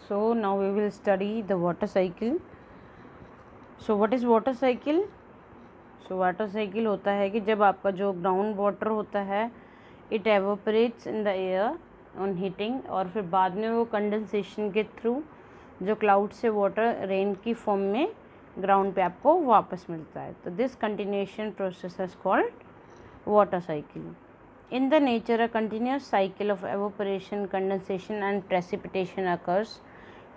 So now we will study the water cycle. So what is water cycle? So water cycle होता है कि जब आपका जो ग्राउंड वाटर होता है it evaporates in the air on heating, और फिर बाद में वो कंडेंसेशन के थ्रू जो क्लाउड से वाटर रेन की फॉर्म में ग्राउंड पे आपको वापस मिलता है. तो this continuation process is called water cycle. In the nature, a continuous cycle of evaporation, condensation and precipitation occurs.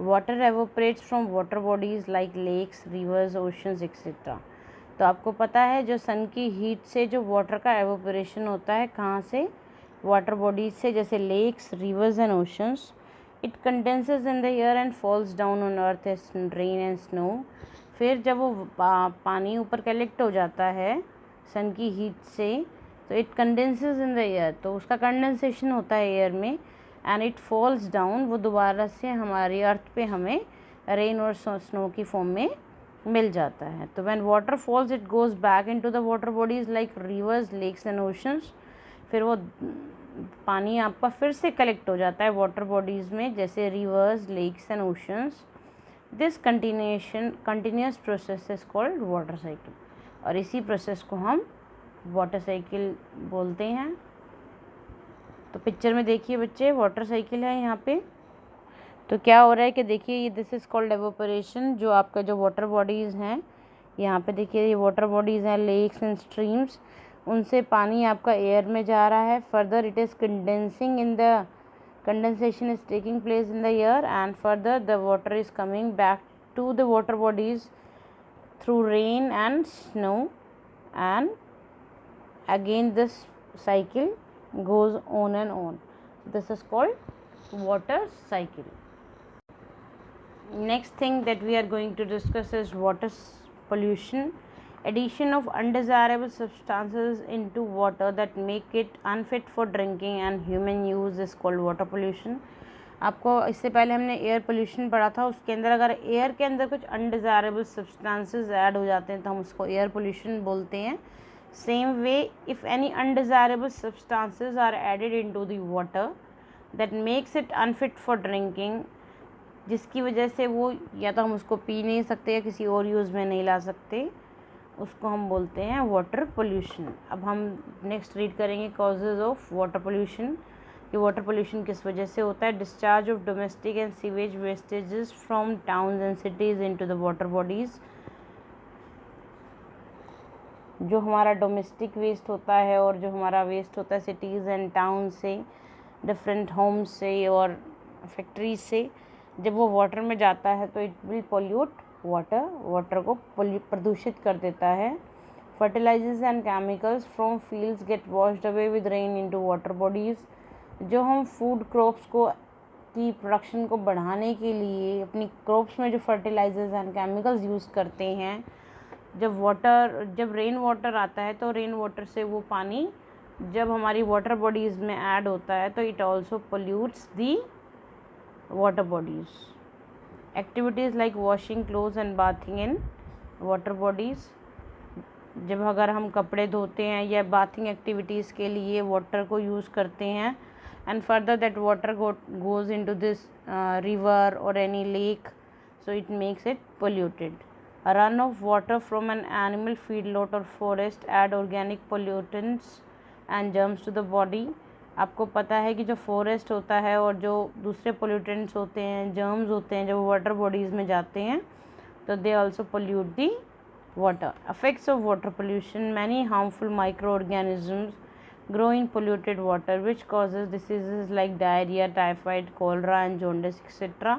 Water evaporates from water bodies like lakes, rivers, oceans, etc. तो आपको पता है जो सन की हीट से जो वाटर का evaporation होता है कहाँ से, वाटर बॉडीज से, जैसे lakes, rivers and oceans. It condenses in the air and falls down on earth as rain and snow. फिर जब वो पानी ऊपर कलेक्ट हो जाता है सन की हीट से, तो it condenses in the air, तो उसका कंडेंसेशन होता है एयर में, एंड इट फॉल्स डाउन, वो दोबारा से हमारी अर्थ पे हमें रेन और स्नो की फॉर्म में मिल जाता है. तो when water falls it goes back into the water bodies like rivers, lakes and oceans. फिर वो पानी आपका फिर से कलेक्ट हो जाता है वाटर बॉडीज़ में, जैसे rivers, lakes and oceans. This continuous process is called water cycle, और इसी प्रोसेस को हम वाटर साइकिल बोलते हैं. तो पिक्चर में देखिए बच्चे, वाटर साइकिल है यहाँ पे. तो क्या हो रहा है कि देखिए ये दिस इज़ कॉल्ड एवोपरेशन. जो आपका जो वाटर बॉडीज़ हैं यहाँ पे देखिए, ये वाटर बॉडीज़ हैं, लेक्स एंड स्ट्रीम्स, उनसे पानी आपका एयर में जा रहा है. Further it is condensing in the condensation is taking place in the air, and further the water is coming back to the water bodies through rain and snow, and again this cycle goes on and on. This is called water cycle. Next thing that we are going to discuss is water pollution. Addition of undesirable substances into water that make it unfit for drinking and human use is called water pollution. आपको इससे पहले हमने air pollution पढ़ा था, उसके अंदर अगर air के अंदर कुछ अनडिज़ायरेबल सब्सटेंसेस ऐड हो जाते हैं तो हम उसको एयर पोल्यूशन बोलते हैं. Same way, if any undesirable substances are added into the water that makes it unfit for drinking, जिसकी वजह से वो या तो हम उसको पी नहीं सकते या किसी और यूज़ में नहीं ला सकते, उसको हम बोलते हैं वाटर पोल्यूशन. अब हम नेक्स्ट रीड करेंगे कॉजेज़ ऑफ वाटर पोल्यूशन, कि वाटर पोल्यूशन किस वजह से होता है. Discharge of domestic and sewage vestiges from towns and cities into the water bodies. जो हमारा डोमेस्टिक वेस्ट होता है और जो हमारा वेस्ट होता है सिटीज़ एंड टाउन से, डिफरेंट होम्स से और फैक्ट्रीज से, जब वो वाटर में जाता है तो इट विल पोल्यूट वाटर को प्रदूषित कर देता है. Fertilisers and chemicals from fields get washed away with rain into water bodies. जो हम फूड क्रॉप्स को की प्रोडक्शन को बढ़ाने के लिए अपनी क्रॉप्स में जो फर्टिलाइजर्स एंड केमिकल्स यूज़ करते हैं, जब रेन वाटर आता है तो रेन वाटर से वो पानी जब हमारी वाटर बॉडीज़ में ऐड होता है तो it also pollutes the water bodies. Activities like washing clothes and bathing in water bodies. जब अगर हम कपड़े धोते हैं या बाथिंग एक्टिविटीज़ के लिए वाटर को यूज़ करते हैं, and further that water goes into this river or any lake, so it makes it polluted. A run of water from an animal feedlot or forest add organic pollutants and germs to the body. आपको पता है कि जो forest होता है और जो दूसरे पोल्यूटेंट्स होते हैं, जर्म्स होते हैं, जब वाटर बॉडीज़ में जाते हैं तो they also pollute the water. Effects of water pollution: many harmful microorganisms grow in polluted water which causes diseases like diarrhea, typhoid, cholera and jaundice etc.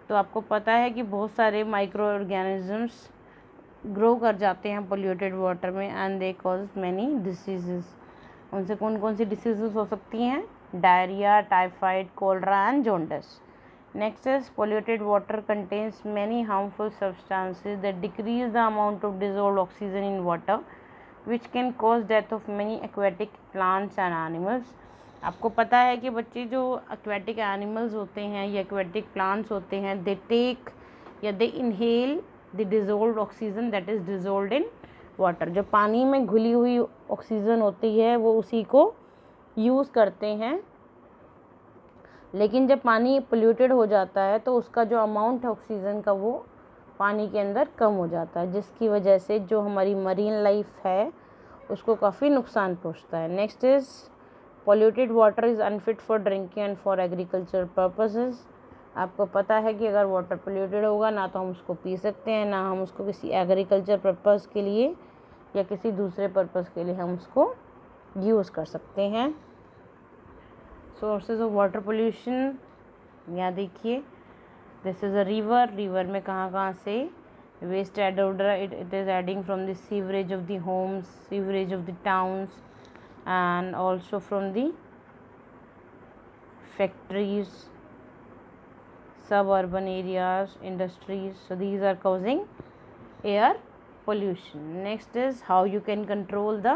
तो आपको पता है कि बहुत सारे माइक्रो ऑर्गेनिजम्स ग्रो कर जाते हैं पोल्यूटेड वाटर में, and they cause many diseases. उनसे कौन कौन सी डिसीजेस हो सकती हैं? Diarrhoea, typhoid, cholera and jaundice. Next is polluted water contains many harmful substances that decrease the amount of dissolved oxygen in water which can cause death of many aquatic plants and animals. आपको पता है कि बच्चे जो aquatic animals होते हैं या aquatic plants होते हैं, they take या they inhale the dissolved oxygen that is dissolved in water. जो पानी में घुली हुई ऑक्सीजन होती है वो उसी को यूज़ करते हैं लेकिन जब पानी पोल्यूटेड हो जाता है तो उसका जो अमाउंट है ऑक्सीजन का वो पानी के अंदर कम हो जाता है, जिसकी वजह से जो हमारी मरीन लाइफ है उसको काफ़ी नुकसान पहुंचता है। Next is polluted water is unfit for drinking and for agriculture purposes. आपको पता है कि अगर वाटर पोल्यूटेड होगा ना तो हम उसको पी सकते हैं, ना हम उसको किसी एग्रीकल्चर पर्पस के लिए या किसी दूसरे पर्पस के लिए हम उसको यूज़ कर सकते हैं। सोर्सेज ऑफ वाटर पोल्यूशन, यहाँ देखिए, this is a river. River में कहाँ से वेस्ट एड हो रहा है, it is adding from the sewerage of the homes, sewerage of the towns and also from the factories, suburban areas, industries. So these are causing air pollution. Next is how you can control the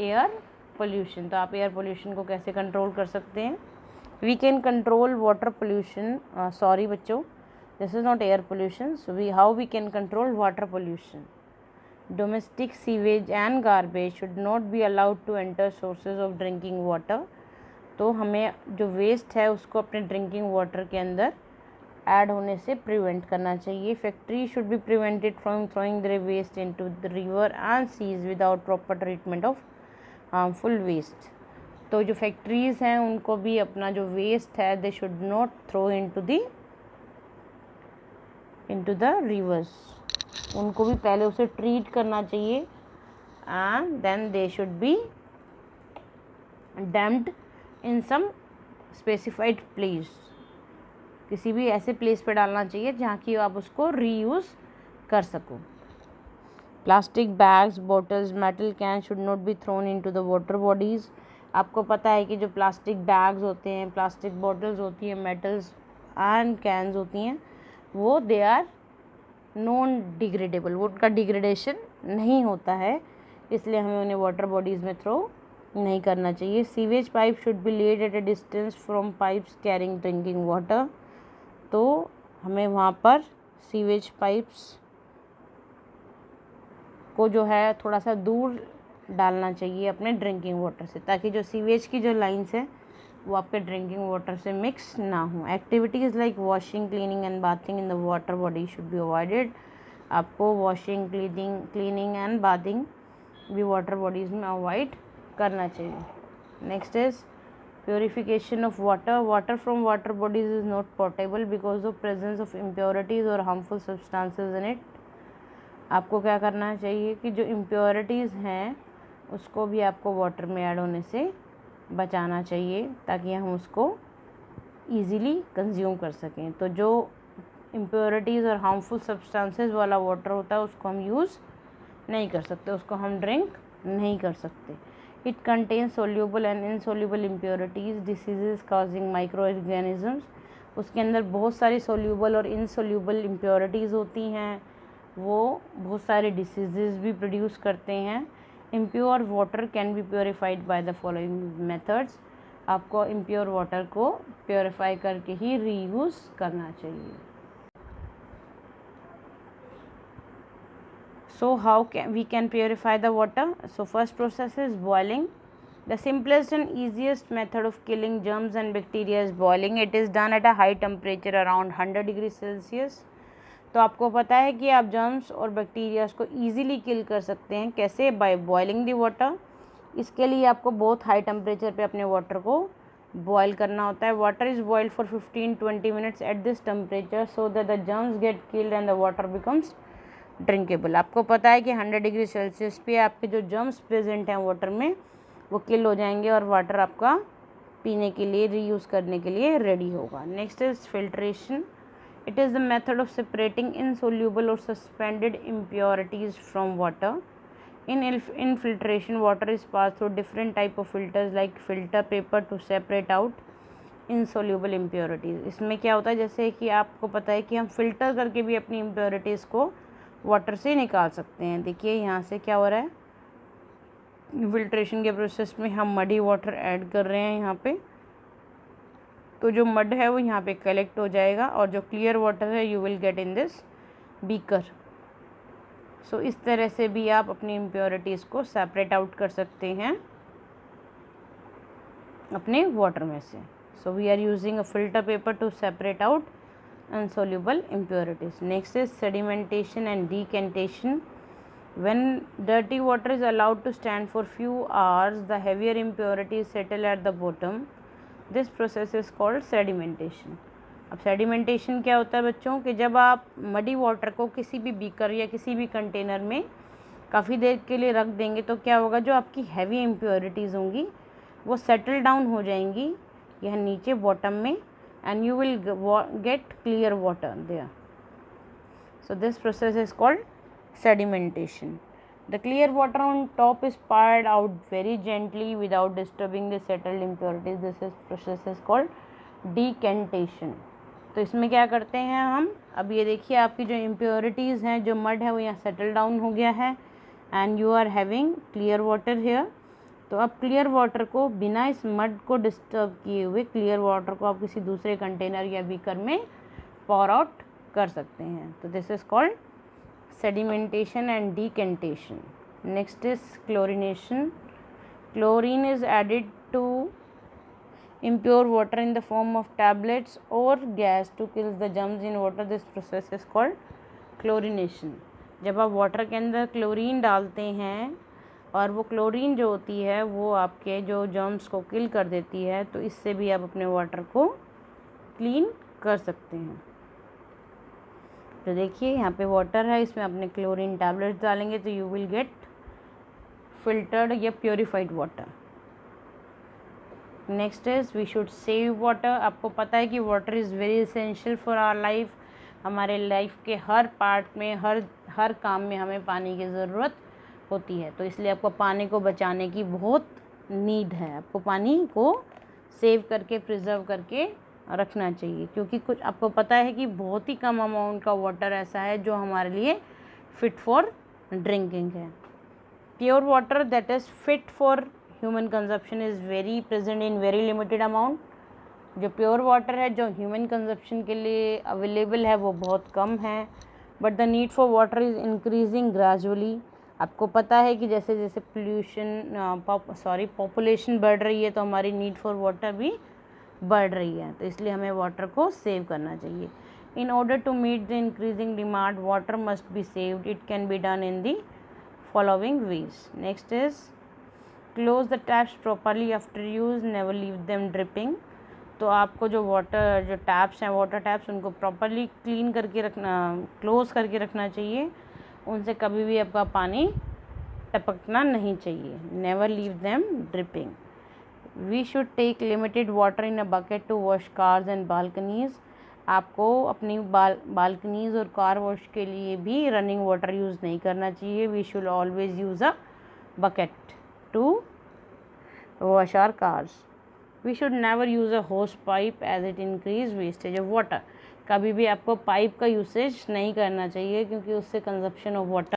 air pollution. तो आप air pollution को कैसे control कर सकते हैं? We can control water pollution. Sorry बच्चों, this is not air pollution. So how we can control water pollution? Domestic sewage and garbage should not be allowed to enter sources of drinking water. तो हमें जो waste है उसको अपने drinking water के अंदर add होने से प्रिवेंट करना चाहिए। Factory should be prevented from throwing their waste into the river and seas without proper treatment of harmful waste. तो जो फैक्ट्रीज़ हैं उनको भी अपना जो वेस्ट है they should not throw into the rivers, उनको भी पहले उसे ट्रीट करना चाहिए and then they should be dumped in some specified place. किसी भी ऐसे प्लेस पे डालना चाहिए जहाँ की आप उसको रीयूज़ कर सको। Plastic bags, bottles, metal can should not be thrown into the water bodies. आपको पता है कि जो प्लास्टिक बैग्स होते हैं, प्लास्टिक बॉटल्स होती हैं, मेटल्स एंड कैन्स होती हैं, वो दे आर नॉन डिग्रेडेबल, वो उनका डिग्रेडेशन नहीं होता है, इसलिए हमें उन्हें वाटर बॉडीज़ में थ्रो नहीं करना चाहिए। Sewage pipe should be laid at a distance from pipes carrying drinking water. तो हमें वहाँ पर सीवेज पाइप्स को जो है थोड़ा सा दूर डालना चाहिए अपने ड्रिंकिंग वाटर से, ताकि जो सीवेज की जो लाइन्स हैं वो आपके ड्रिंकिंग वाटर से मिक्स ना हो। Activities like washing, cleaning and bathing in the water body should be avoided. आपको वॉशिंग, क्लीनिंग एंड बाथिंग भी वाटर बॉडीज़ में अवॉइड करना चाहिए। Next is purification of water. Water from water bodies is not portable because of presence of impurities और harmful substances in it. आपको क्या करना चाहिए कि जो इम्प्योरिटीज़ हैं उसको भी आपको वाटर में ऐड होने से बचाना चाहिए, ताकि हम उसको ईज़िली कंज्यूम कर सकें। तो जो इम्प्योरिटीज़ और हार्मफुल सब्सटेंसेस वाला वाटर होता है उसको हम यूज़ नहीं कर सकते, उसको हम ड्रिंक नहीं कर सकते। It contains soluble and insoluble impurities, diseases causing micro organisms. उसके अंदर बहुत सारी सोल्यूबल और इनसोल्यूबल इम्प्योरिटीज़ होती हैं, वो बहुत सारे डिसीजेज भी प्रोड्यूस करते हैं। Impure water can be purified by the following methods. आपको इम्प्योर वाटर को प्योरीफाई करके ही रीयूज़ करना चाहिए। So how can we purify the water? So first process is boiling. The simplest and easiest method of killing germs and bacteria is boiling. It is done at a high temperature around 100 degree Celsius. तो आपको पता है कि आप germs और bacterias को easily किल कर सकते हैं कैसे? By boiling the water. इसके लिए आपको बहुत हाई टेम्परेचर पे अपने वाटर को बॉयल करना होता है। Water is boiled for 15-20 minutes at this temperature so that the germs get killed and the water becomes drinkable. आपको पता है कि 100 डिग्री सेल्सियस पे आपके जो जर्म्स प्रेजेंट हैं वाटर में वो किल हो जाएंगे और वाटर आपका पीने के लिए, रीयूज़ करने के लिए रेडी होगा। Next is filtration. It is the method of separating insoluble or suspended impurities from water. In infiltration, water is passed through different type of filters like filter paper to separate out insoluble impurities. इसमें क्या होता है, जैसे कि आपको पता है कि हम फिल्टर करके भी अपनी impurities को वाटर से निकाल सकते हैं। देखिए यहाँ से क्या हो रहा है, फिल्ट्रेशन के प्रोसेस में हम मडी वाटर ऐड कर रहे हैं यहाँ पे, तो जो मड है वो यहाँ पे कलेक्ट हो जाएगा और जो क्लियर वाटर है you will get in this beaker. So इस तरह से भी आप अपनी इम्प्योरिटीज़ को सेपरेट आउट कर सकते हैं अपने वाटर में से। So we are using a filter paper to separate out insoluble impurities. Next is sedimentation and decantation. When dirty water is allowed to stand for few hours, the heavier impurities settle at the bottom. This process is called sedimentation. अब sedimentation क्या होता है बच्चों कि जब आप muddy water को किसी भी बीकर या किसी भी कंटेनर में काफ़ी देर के लिए रख देंगे तो क्या होगा, जो आपकी हैवी इम्प्योरिटीज़ होंगी वो सेटल डाउन हो जाएंगी यह नीचे बॉटम में, and you will get clear water there. So this process is called sedimentation. The clear water on top is poured out very gently without disturbing the settled impurities. This process is called decantation. तो इसमें क्या करते हैं हम, अब ये देखिए आपकी जो impurities हैं, जो मड है वो यहाँ सेटल डाउन हो गया है and you are having clear water here. तो अब क्लियर वाटर को बिना इस मड को डिस्टर्ब किए हुए क्लियर वाटर को आप किसी दूसरे कंटेनर या बीकर में पॉर आउट कर सकते हैं. तो this is called sedimentation and decantation. Next is chlorination. Chlorine is added to impure water in the form of tablets or gas to kill the germs in water. This process is called chlorination. जब आप water के अंदर chlorine डालते हैं और वो chlorine जो होती है वो आपके जो जर्म्स को किल कर देती है, तो इससे भी आप अपने वाटर को क्लीन कर सकते हैं. तो देखिए यहाँ पे वाटर है, इसमें अपने क्लोरीन टैबलेट्स डालेंगे तो यू विल गेट फिल्टर्ड या purified water. Next is we should save water. आपको पता है कि water is very essential for our life. हमारे लाइफ के हर पार्ट में हर काम में हमें पानी की ज़रूरत होती है, तो इसलिए आपको पानी को बचाने की बहुत नीड है. आपको पानी को सेव करके प्रिजर्व करके रखना चाहिए, क्योंकि कुछ आपको पता है कि बहुत ही कम अमाउंट का वाटर ऐसा है जो हमारे लिए फिट फॉर ड्रिंकिंग है. Pure water that is fit for human consumption is very present in very limited amount. जो प्योर वाटर है जो ह्यूमन कंजप्शन के लिए अवेलेबल है वो बहुत कम है. But the need for water is increasing gradually. आपको पता है कि जैसे जैसे पॉपुलेशन बढ़ रही है तो हमारी नीड फॉर वाटर भी बढ़ रही है, तो इसलिए हमें वाटर को सेव करना चाहिए. In order to meet the increasing demand water must be saved. It can be done in the following ways. Next is close the taps properly after use, never leave them dripping. तो आपको जो taps हैं water taps उनको properly clean करके रखना, close करके रखना चाहिए. उनसे कभी भी आपका पानी टपकना नहीं चाहिए. Never leave them dripping. We should take limited water in a bucket to wash cars and balconies. आपको अपनी बालकनीज और कार वॉश के लिए भी रनिंग वाटर यूज़ नहीं करना चाहिए. We should always use a bucket to wash our cars. We should never use a hose pipe as it increase wastage of water. कभी भी आपको पाइप का यूसेज नहीं करना चाहिए क्योंकि उससे कंजप्शन ऑफ वाटर